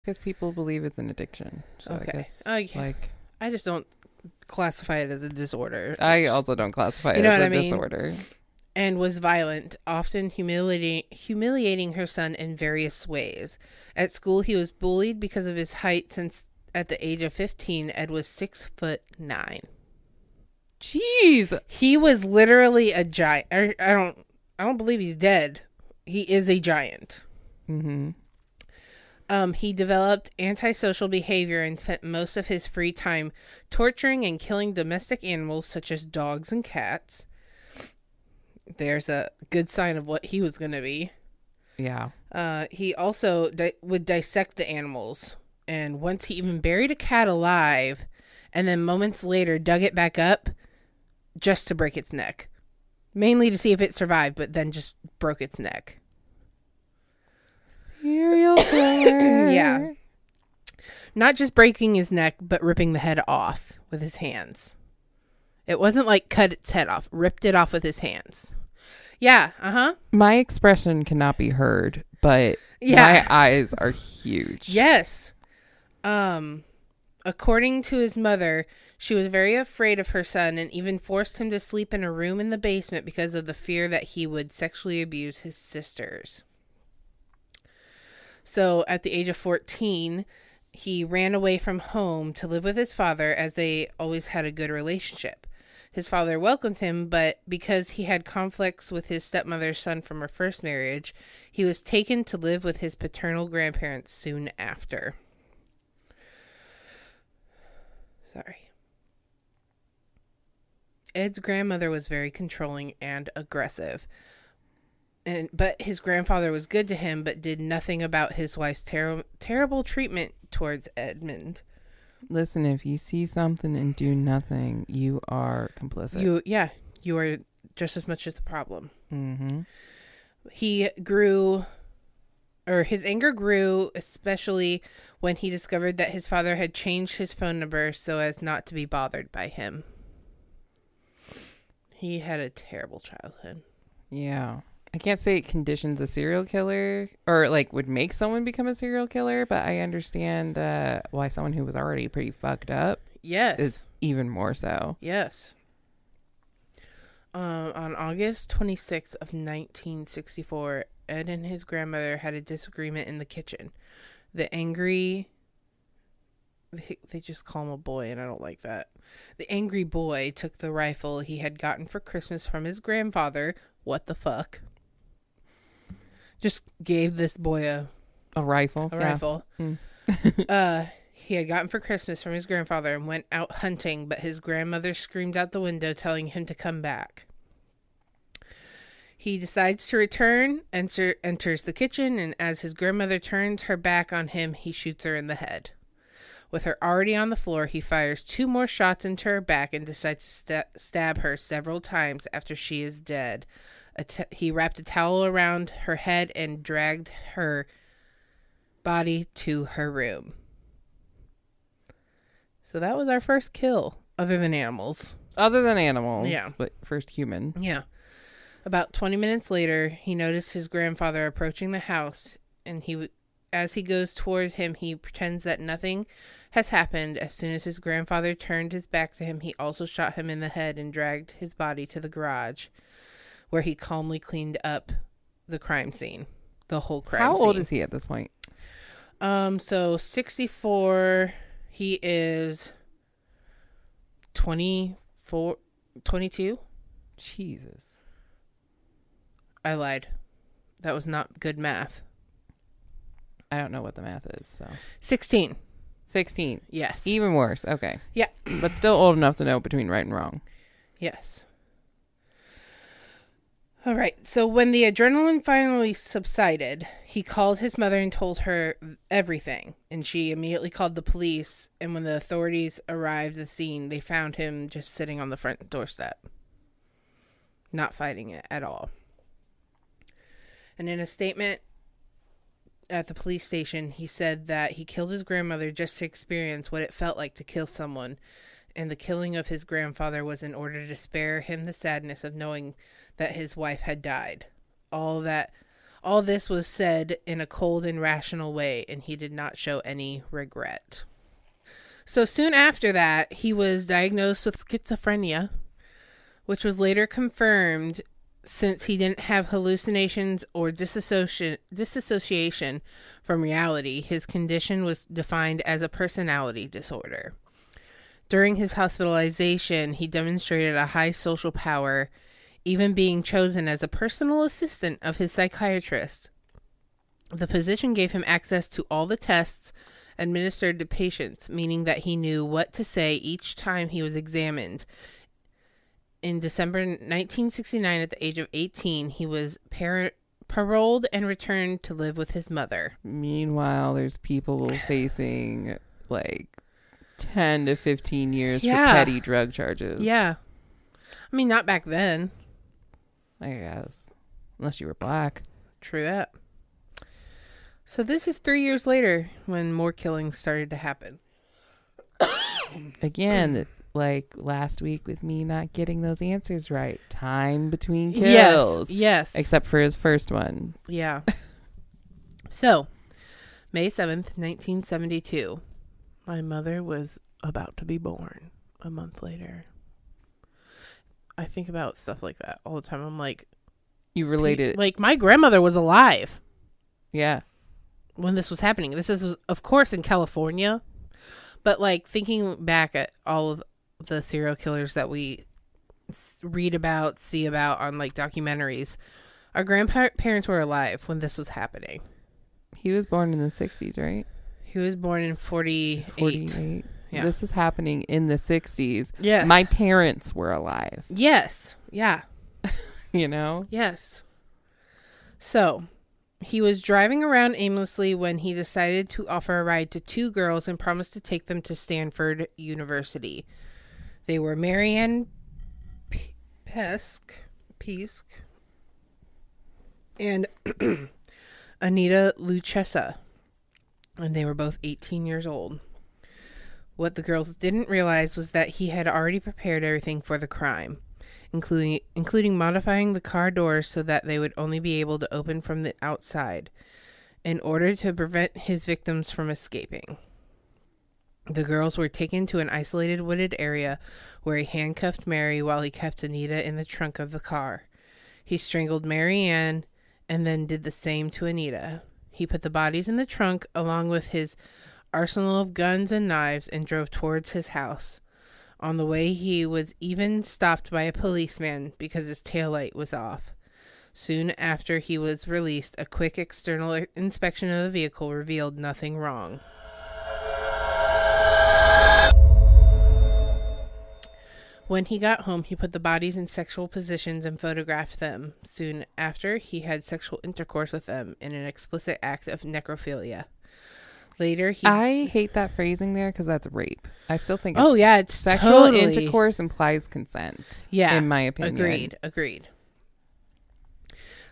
because people believe it's an addiction. So Okay. I guess, I just don't classify it as a disorder. I also don't classify it You know as what a I mean? disorder. And was violent, often humiliating her son in various ways. At school, he was bullied because of his height since at the age of 15, Ed was 6'9". Jeez. He was literally a giant. I don't believe he's dead. He is a giant. Mm-hmm. He developed antisocial behavior and spent most of his free time torturing and killing domestic animals such as dogs and cats. There's a good sign of what he was going to be. Yeah. He also would dissect the animals. And once he even buried a cat alive and then moments later dug it back up just to break its neck. Mainly to see if it survived, but then just broke its neck. Serial killer. Yeah. Not just breaking his neck, but ripping the head off with his hands. It wasn't like cut its head off. Ripped it off with his hands. Yeah, My expression cannot be heard, but yeah. my eyes are huge. Yes. According to his mother, she was very afraid of her son and even forced him to sleep in a room in the basement because of the fear that he would sexually abuse his sisters. So at the age of 14, he ran away from home to live with his father, as they always had a good relationship. His father welcomed him, but because he had conflicts with his stepmother's son from her first marriage, he was taken to live with his paternal grandparents soon after. Sorry. Ed's grandmother was very controlling and aggressive. But his grandfather was good to him, but did nothing about his wife's terrible treatment towards Edmund. Listen, if you see something and do nothing, you are complicit. You are just as much as the problem. Mm-hmm. His anger grew, especially when he discovered that his father had changed his phone number so as not to be bothered by him. He had a terrible childhood. Yeah. I can't say it conditions a serial killer or like would make someone become a serial killer, but I understand why someone who was already pretty fucked up is even more so. Yes. On August 26th of 1964, Ed and his grandmother had a disagreement in the kitchen. The angry... They just call him a boy, and I don't like that. The angry boy took the rifle he had gotten for Christmas from his grandfather. What the fuck? Just gave this boy a rifle. Rifle. He had gotten for Christmas from his grandfather and went out hunting, but his grandmother screamed out the window telling him to come back. He decides to return, enters the kitchen, and as his grandmother turns her back on him, he shoots her in the head. With her already on the floor, he fires 2 more shots into her back and decides to stab her several times after she is dead. He wrapped a towel around her head and dragged her body to her room. So that was our first kill, other than animals. Yeah. But first human. Yeah. About 20 minutes later, he noticed his grandfather approaching the house, and as he goes toward him, he pretends that nothing has happened. As soon as his grandfather turned his back to him, he also shot him in the head and dragged his body to the garage, where he calmly cleaned up the crime scene. The whole crime scene. How old is he at this point? So 64, he is 24, 22. Jesus. I lied. That was not good math. I don't know what the math is, so. 16. 16. Yes. Even worse. Okay. Yeah. But still old enough to know between right and wrong. Yes. All right. So when the adrenaline finally subsided, he called his mother and told her everything. And she immediately called the police. And when the authorities arrived at the scene, they found him just sitting on the front doorstep. Not fighting it at all. And in a statement at the police station, he said that he killed his grandmother just to experience what it felt like to kill someone. And the killing of his grandfather was in order to spare him the sadness of knowing that his wife had died. All All this was said in a cold and rational way, and he did not show any regret. So soon after that, he was diagnosed with schizophrenia, which was later confirmed since he didn't have hallucinations or disassociation from reality. His condition was defined as a personality disorder. During his hospitalization, he demonstrated a high social power, even being chosen as a personal assistant of his psychiatrist. The position gave him access to all the tests administered to patients, meaning that he knew what to say each time he was examined. In December 1969, at the age of 18, he was paroled and returned to live with his mother. Meanwhile, there's people facing like 10 to 15 years for petty drug charges. Yeah. I mean, not back then. I guess. Unless you were black. True that. So this is 3 years later when more killings started to happen. Again, like last week with me not getting those answers right. Time between kills. Yes. Except for his first one. Yeah. So, May 7th, 1972. My mother was about to be born a month later. I think about stuff like that all the time. I'm like... You related... Like, my grandmother was alive. Yeah. When this was happening. This is, of course, in California. But, like, thinking back at all of the serial killers that we read about, see about on, like, documentaries, our grandparents were alive when this was happening. He was born in the 60s, right? He was born in 48. Yeah. This is happening in the 60s. Yes. My parents were alive. Yes. Yeah. You know? Yes. So, he was driving around aimlessly when he decided to offer a ride to two girls and promised to take them to Stanford University. They were Marianne Pesk and Anita Lucchesa, and they were both 18 years old. What the girls didn't realize was that he had already prepared everything for the crime, including modifying the car doors so that they would only be able to open from the outside in order to prevent his victims from escaping. The girls were taken to an isolated wooded area where he handcuffed Mary while he kept Anita in the trunk of the car. He strangled Marianne and then did the same to Anita. He put the bodies in the trunk along with his arsenal of guns and knives and drove towards his house. On the way, he was even stopped by a policeman because his taillight was off. Soon after he was released, a quick external inspection of the vehicle revealed nothing wrong. When he got home, he put the bodies in sexual positions and photographed them. Soon after, he had sexual intercourse with them in an explicit act of necrophilia. Later, I hate that phrasing there because that's rape. I still think it's sexual totally... intercourse implies consent. Yeah. In my opinion. Agreed.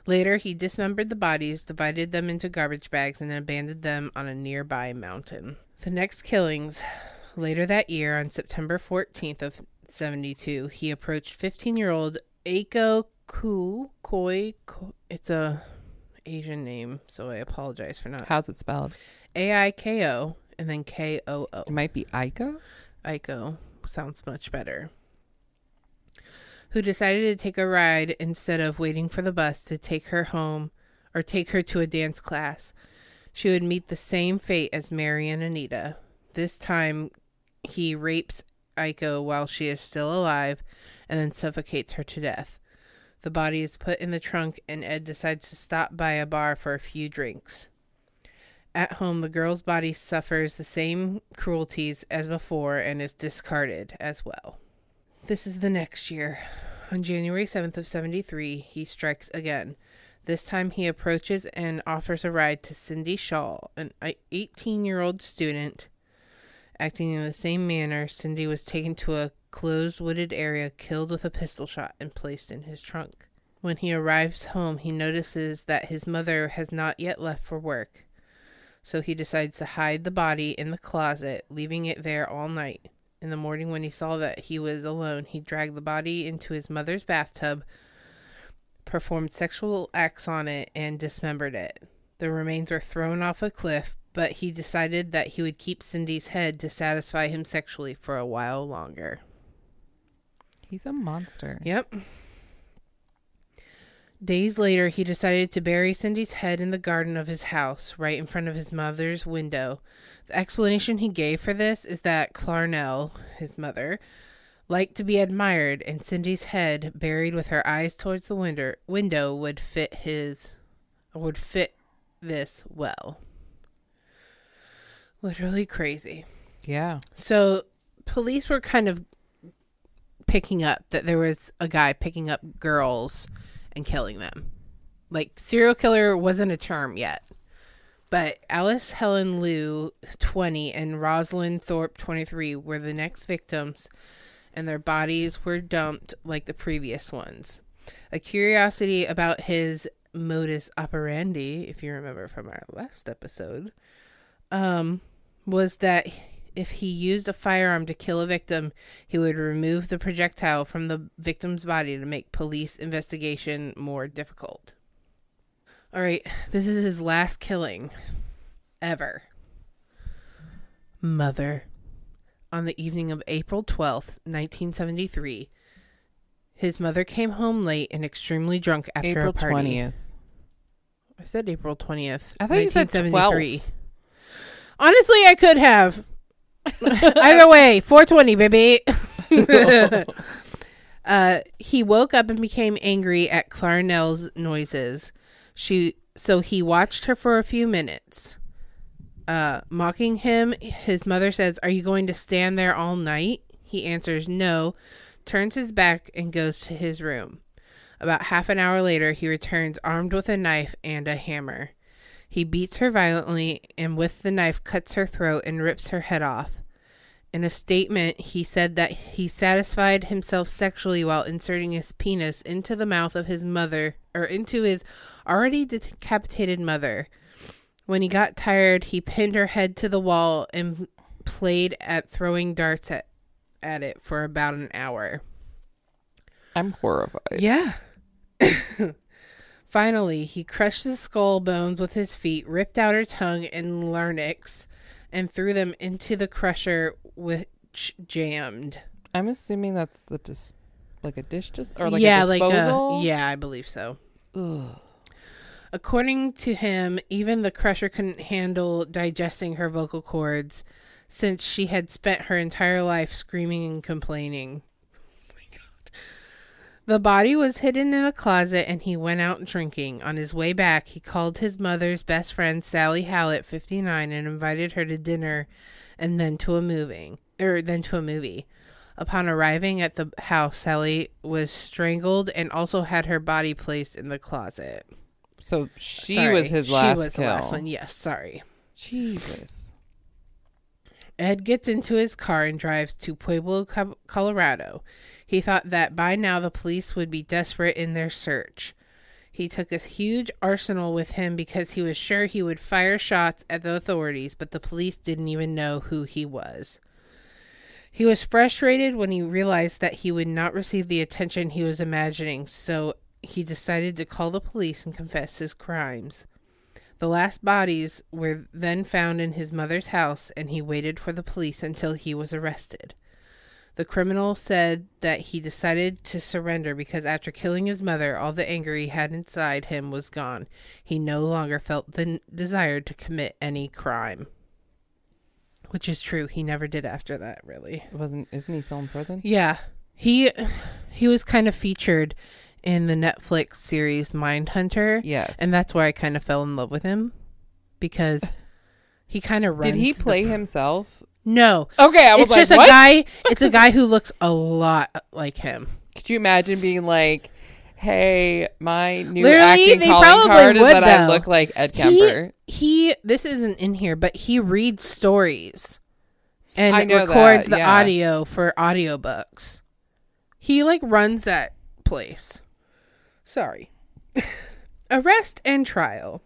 Later, he dismembered the bodies, divided them into garbage bags, and abandoned them on a nearby mountain. The next killings, later that year, on September 14th of 72, he approached 15-year-old Aiko Koi. It's a Asian name, so I apologize for not. How's it spelled? Aiko and then Koo. It might be Aiko. Aiko sounds much better. Who decided to take a ride instead of waiting for the bus to take her home or take her to a dance class. She would meet the same fate as Mary and Anita. This time, he rapes Aiko while she is still alive and then suffocates her to death. The body is put in the trunk and Ed decides to stop by a bar for a few drinks. At home, the girl's body suffers the same cruelties as before and is discarded as well. This is the next year. On January 7th of 73, he strikes again. This time he approaches and offers a ride to Cindy Shaw, an 18-year-old student. Acting in the same manner, Cindy was taken to a closed wooded area, killed with a pistol shot, and placed in his trunk. When he arrives home, he notices that his mother has not yet left for work. So he decides to hide the body in the closet, leaving it there all night. In the morning, when he saw that he was alone, he dragged the body into his mother's bathtub, performed sexual acts on it, and dismembered it. The remains were thrown off a cliff, but he decided that he would keep Cindy's head to satisfy him sexually for a while longer. He's a monster. Yep. Days later, he decided to bury Cindy's head in the garden of his house, right in front of his mother's window. The explanation he gave for this is that Clarnell, his mother, liked to be admired, and Cindy's head, buried with her eyes towards the window, would fit this well. Literally crazy. Yeah. So police were kind of picking up that there was a guy picking up girls and killing them. Like, serial killer wasn't a term yet. But Alice Helen Liu, 20, and Rosalind Thorpe, 23, were the next victims, and their bodies were dumped like the previous ones. A curiosity about his modus operandi, if you remember from our last episode, was that if he used a firearm to kill a victim, he would remove the projectile from the victim's body to make police investigation more difficult. All right, this is his last killing ever. Mother. On the evening of April 12th, 1973, his mother came home late and extremely drunk after April a party. 20th. I said April 20th. I thought you said 12th. Honestly, I could have. Either way, 420, baby. He woke up and became angry at Clarnell's noises. So he watched her for a few minutes. Mocking him, his mother says, "Are you going to stand there all night?" He answers no, turns his back, and goes to his room. About half an hour later, he returns armed with a knife and a hammer. He beats her violently and with the knife cuts her throat and rips her head off. In a statement, he said that he satisfied himself sexually while inserting his penis into the mouth of his mother, or into his already decapitated mother. When he got tired, he pinned her head to the wall and played at throwing darts at it for about an hour. I'm horrified. Yeah. Finally, he crushed the skull bones with his feet, ripped out her tongue and larynx, and threw them into the crusher, which jammed. I'm assuming that's like a dish or like a disposal? Yeah, I believe so. Ugh. According to him, even the crusher couldn't handle digesting her vocal cords, since she had spent her entire life screaming and complaining. Oh my God. The body was hidden in a closet, and he went out drinking. On his way back, he called his mother's best friend, Sally Hallett, 59, and invited her to dinner and then to a movie. Upon arriving at the house, Sally was strangled and also had her body placed in the closet. So she was his last kill. She was the last one. Yes, sorry. Jesus. Ed gets into his car and drives to Pueblo, Colorado. He thought that by now the police would be desperate in their search. He took a huge arsenal with him because he was sure he would fire shots at the authorities, but the police didn't even know who he was. He was frustrated when he realized that he would not receive the attention he was imagining, so he decided to call the police and confess his crimes. The last bodies were then found in his mother's house, and he waited for the police until he was arrested. The criminal said that he decided to surrender because after killing his mother, all the anger he had inside him was gone. He no longer felt the desire to commit any crime. Which is true. He never did after that, really. Isn't he still in prison? Yeah. He was kind of featured in the Netflix series Mindhunter. Yes. And that's where I kind of fell in love with him. Because he kind of runs. Did he play himself? No. Okay, I was it's like, what? It's a guy who looks a lot like him. Could you imagine being like, hey, my new Literally, acting calling card is that I look like Ed Kemper? This isn't in here, but he reads stories and records the audio for audiobooks. He runs that place. Sorry. Arrest and trial.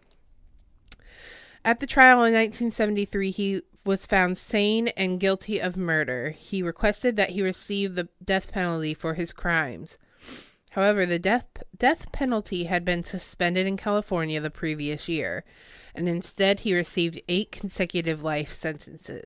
At the trial in 1973, he was found sane and guilty of murder. He requested that he receive the death penalty for his crimes. However, the death penalty had been suspended in California the previous year, and instead he received 8 consecutive life sentences.